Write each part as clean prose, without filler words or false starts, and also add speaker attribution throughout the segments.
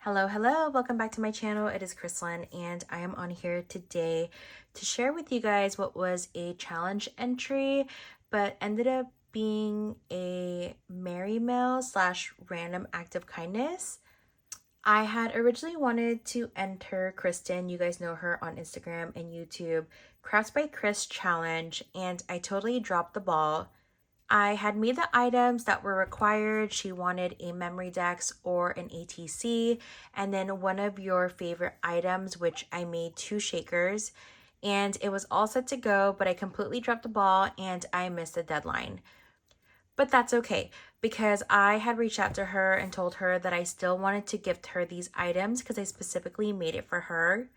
Speaker 1: Hello, welcome back to my channel. It is Chrislyn and I am on here today to share with you guys what was a challenge entry but ended up being a Merry Mail slash random act of kindness. I had originally wanted to enter Kristen, you guys know her on Instagram and YouTube, Crafts by Chris challenge, and I totally dropped the ball. I had made the items that were required. She wanted a Memorydex or an ATC, and then one of your favorite items, which I made 2 shakers, and it was all set to go, but I completely dropped the ball and I missed the deadline. But that's okay because I had reached out to her and told her that I still wanted to gift her these items because I specifically made it for her.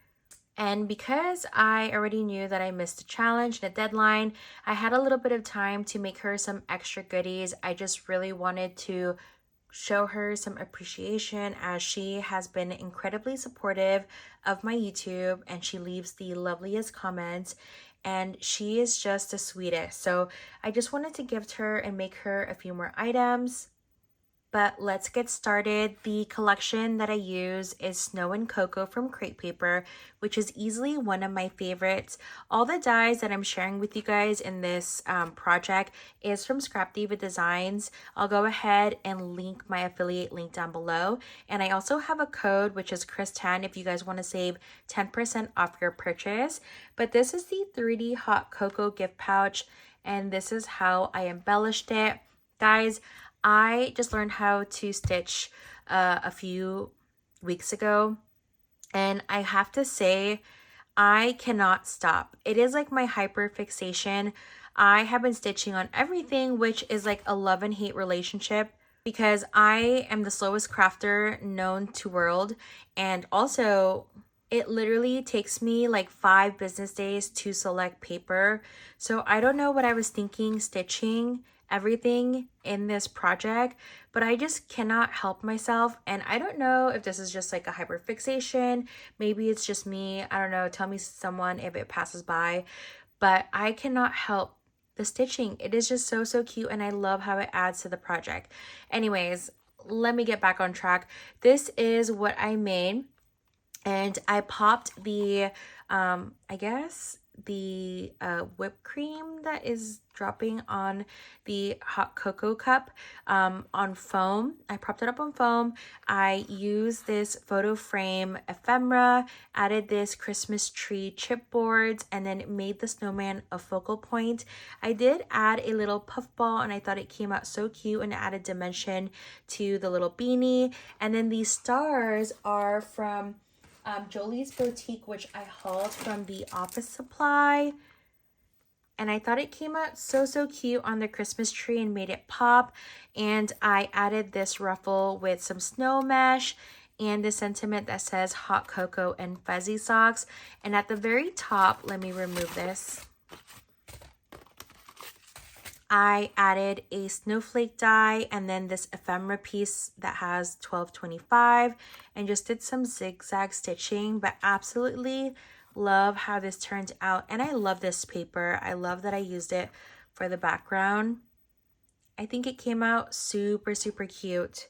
Speaker 1: And because I already knew that I missed a challenge and a deadline, I had a little bit of time to make her some extra goodies. I just really wanted to show her some appreciation as she has been incredibly supportive of my YouTube and she leaves the loveliest comments and she is just the sweetest. So I just wanted to gift her and make her a few more items. But let's get started. The collection that I use is Snow and Cocoa from Crate Paper, which is easily one of my favorites. All the dies that I'm sharing with you guys in this project is from Scrap Diva Designs. I'll go ahead and link my affiliate link down below. And I also have a code, which is Chris10, if you guys want to save 10% off your purchase. But this is the 3D Hot Cocoa gift pouch, and this is how I embellished it. Guys, I just learned how to stitch a few weeks ago, and I have to say, I cannot stop. It is like my hyper fixation. I have been stitching on everything, which is like a love and hate relationship because I am the slowest crafter known to world, and also it literally takes me like 5 business days to select paper. So I don't know what I was thinking stitching everything in this project, but I just cannot help myself. And I don't know if this is just like a hyperfixation. Maybe it's just me. I don't know. Tell me someone if it passes by, but I cannot help the stitching. It is just so cute and I love how it adds to the project. Anyways, let me get back on track. This is what I made. And I popped the, I guess, the whipped cream that is dropping on the hot cocoa cup on foam. I propped it up on foam. I used this photo frame ephemera, added this Christmas tree chipboards, and then made the snowman a focal point. I did add a little puff ball and I thought it came out so cute and added dimension to the little beanie. And then these stars are from Jolie's Boutique, which I hauled from the office supply. And I thought it came out so cute on the Christmas tree and made it pop. And I added this ruffle with some snow mesh and the sentiment that says hot cocoa and fuzzy socks. And at the very top, let me remove this, I added a snowflake die and then this ephemera piece that has 1225 and just did some zigzag stitching, but absolutely love how this turned out. And I love this paper. I love that I used it for the background. I think it came out super cute.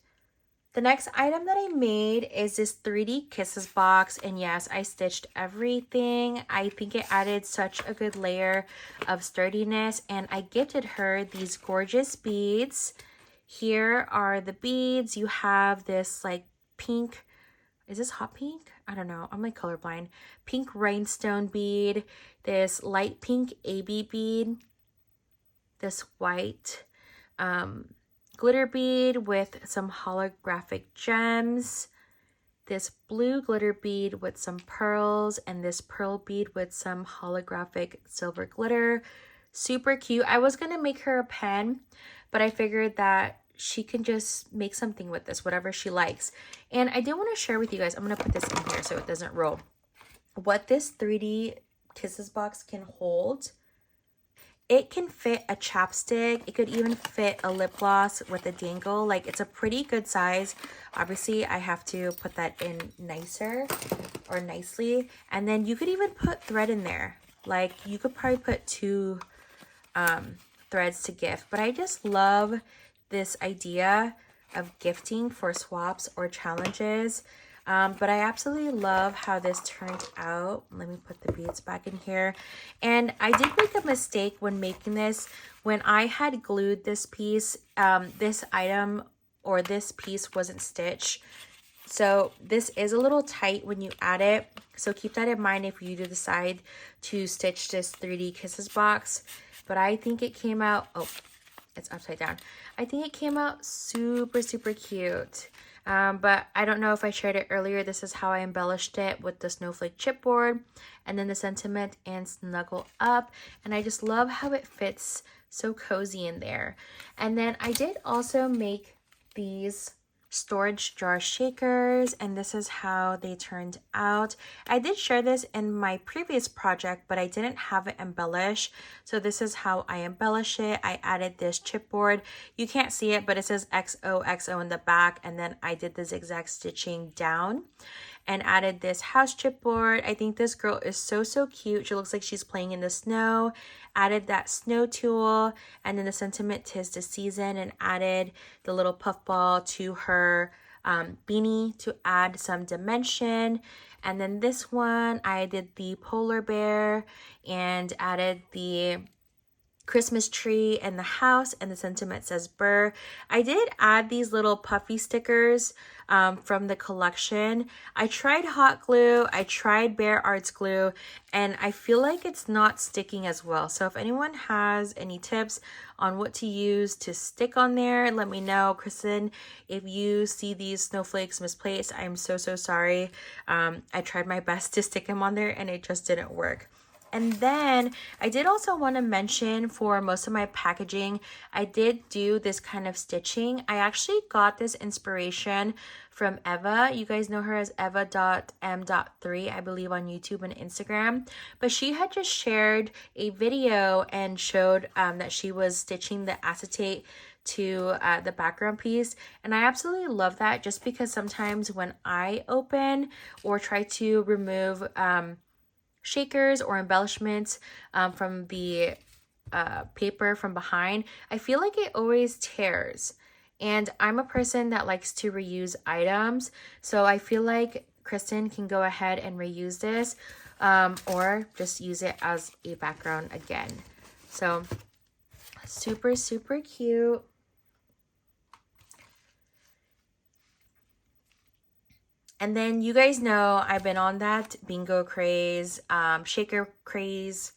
Speaker 1: The next item that I made is this 3D Kisses box, and yes, I stitched everything. I think it added such a good layer of sturdiness, and I gifted her these gorgeous beads. Here are the beads. You have this like pink, is this hot pink? I don't know, I'm like colorblind. Pink rhinestone bead, this light pink AB bead, this white glitter bead with some holographic gems, this blue glitter bead with some pearls, and this pearl bead with some holographic silver glitter. Super cute. I was gonna make her a pen, but I figured that she can just make something with this, whatever she likes. And I did want to share with you guys, I'm gonna put this in here so it doesn't roll, what this 3D Kisses box can hold. It can fit a chapstick. It could even fit a lip gloss with a dangle. Like, it's a pretty good size. Obviously, I have to put that in nicer or nicely. And then you could even put thread in there. Like, you could probably put 2 threads to gift. But I just love this idea of gifting for swaps or challenges. But I absolutely love how this turned out. Let me put the beads back in here. And I did make a mistake when making this. When I had glued this piece, this item or this piece wasn't stitched. So this is a little tight when you add it. So keep that in mind if you do decide to stitch this 3D Kisses box. But I think it came out, oh, it's upside down. I think it came out super, super cute. But I don't know if I shared it earlier. This is how I embellished it with the snowflake chipboard and then the sentiment and snuggle up. And I just love how it fits so cozy in there. And then I did also make these storage jar shakers, and this is how they turned out. I did share this in my previous project, but I didn't have it embellished, so this is how I embellish it. I added this chipboard. You can't see it, but it says XOXO in the back, and then I did the zigzag stitching down and added this house chipboard. I think this girl is so, so cute. She looks like she's playing in the snow. Added that snow tool, and then the sentiment 'tis the season, and added the little puff ball to her beanie to add some dimension. And then this one, I did the polar bear and added the Christmas tree and the house, and the sentiment says Burr. I did add these little puffy stickers from the collection. I tried hot glue, I tried Bear Arts glue, and I feel like it's not sticking as well. So if anyone has any tips on what to use to stick on there, let me know. Kristen, if you see these snowflakes misplaced, I'm so, so sorry. I tried my best to stick them on there and it just didn't work. And then I did also want to mention, for most of my packaging, I did do this kind of stitching. I actually got this inspiration from Eva. You guys know her as eva.m.3, I believe, on YouTube and Instagram. But she had just shared a video and showed that she was stitching the acetate to the background piece, and I absolutely love that, just because sometimes when I open or try to remove shakers or embellishments from the paper from behind, I feel like it always tears. And I'm a person that likes to reuse items, so I feel like Kristen can go ahead and reuse this or just use it as a background again. So super, super cute. And then you guys know I've been on that bingo craze, shaker craze,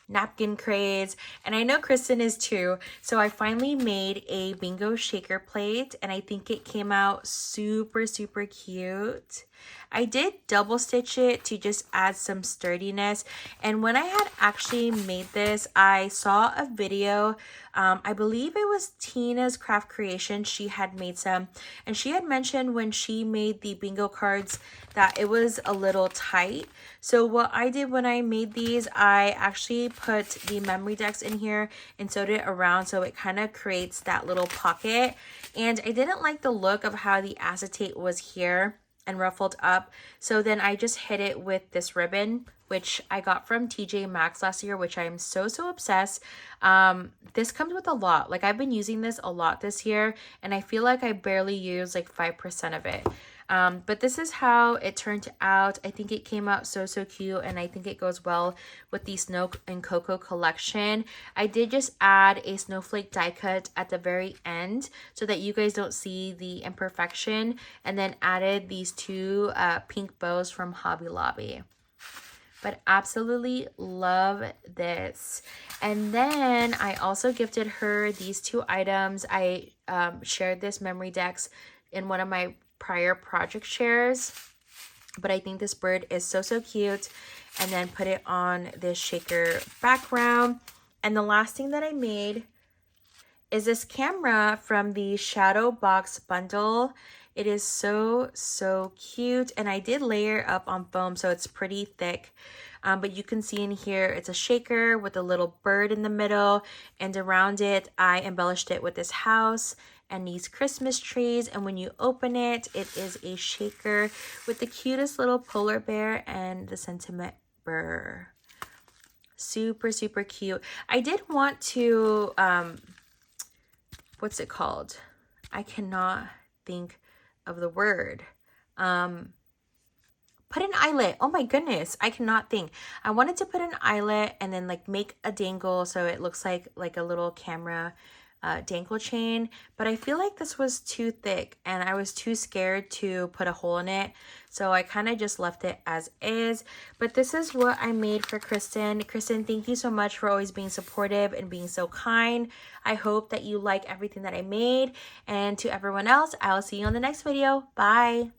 Speaker 1: napkin craze, and I know Kristen is too. So I finally made a bingo shaker plate, and I think it came out super, super cute. I did double stitch it to just add some sturdiness. And when I had actually made this, I saw a video. I believe it was Tina's Craft Creation. She had made some, and she had mentioned when she made the bingo cards that it was a little tight. So what I did when I made these, I actually put the Memorydex in here and sewed it around so it kind of creates that little pocket. And I didn't like the look of how the acetate was here and ruffled up. So then I just hid it with this ribbon, which I got from TJ Maxx last year, which I'm so, so obsessed. This comes with a lot. Like, I've been using this a lot this year, and I feel like I barely use like 5% of it. But this is how it turned out. I think it came out so, so cute, and I think it goes well with the Snow and Cocoa collection. I did just add a snowflake die cut at the very end so that you guys don't see the imperfection, and then added these two pink bows from Hobby Lobby. But absolutely love this. And then I also gifted her these two items. I shared this Memorydex in one of my prior project shares, but I think this bird is so, so cute. And then put it on this shaker background. And the last thing that I made is this camera from the Shadow Box bundle. It is so, so cute, and I did layer up on foam, so it's pretty thick. But you can see in here, it's a shaker with a little bird in the middle, and around it, I embellished it with this house and these Christmas trees. And when you open it, it is a shaker with the cutest little polar bear and the sentiment burr. Super, super cute. I did want to, what's it called? I cannot think of the word. put an eyelet. Oh my goodness, I cannot think. I wanted to put an eyelet and then like make a dangle so it looks like a little camera dangle chain, but I feel like this was too thick and I was too scared to put a hole in it, so I kind of just left it as is. But this is what I made for Kristen. Kristen, thank you so much for always being supportive and being so kind. I hope that you like everything that I made, and to everyone else, I'll see you on the next video. Bye.